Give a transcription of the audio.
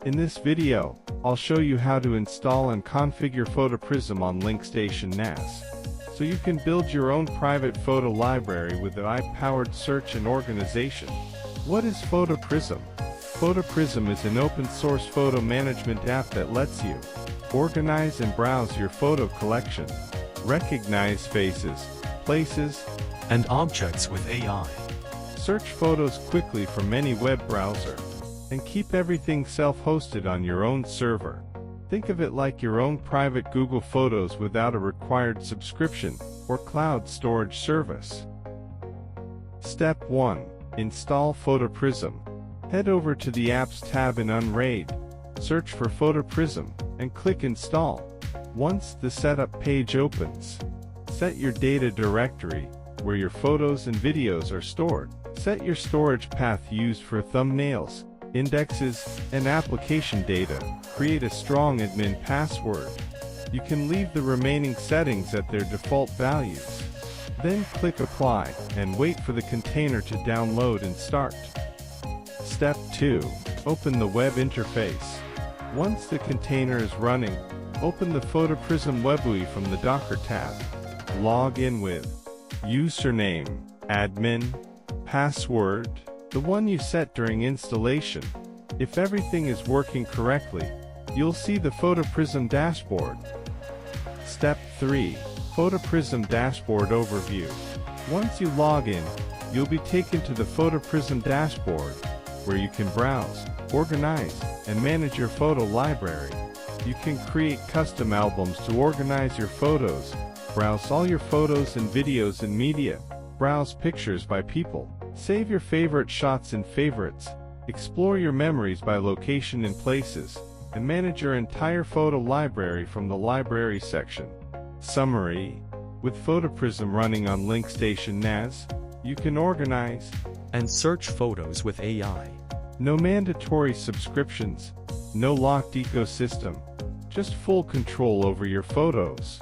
In this video, I'll show you how to install and configure PhotoPrism on LincStation NAS, so you can build your own private photo library with the AI-powered search and organization. What is PhotoPrism? PhotoPrism is an open-source photo management app that lets you organize and browse your photo collection, recognize faces, places, and objects with AI. Search photos quickly from any web browser, and keep everything self-hosted on your own server. Think of it like your own private Google Photos without a required subscription or cloud storage service. Step 1. Install PhotoPrism. Head over to the Apps tab in Unraid, search for PhotoPrism, and click Install. Once the setup page opens, set your data directory, where your photos and videos are stored. Set your storage path used for thumbnails, indexes, and application data. Create a strong admin password. You can leave the remaining settings at their default values. Then click Apply, and wait for the container to download and start. Step 2. Open the web interface. Once the container is running, open the PhotoPrism web GUI from the Docker tab. Log in with username, admin, password, the one you set during installation. If everything is working correctly, you'll see the PhotoPrism dashboard. Step 3. PhotoPrism dashboard overview. Once you log in, you'll be taken to the PhotoPrism dashboard, where you can browse, organize, and manage your photo library. You can create custom albums to organize your photos, browse all your photos and videos and media, browse pictures by people, save your favorite shots in favorites, explore your memories by location and places, and manage your entire photo library from the Library section. Summary: with PhotoPrism running on LincStation NAS, you can organize and search photos with AI. No mandatory subscriptions, no locked ecosystem, just full control over your photos.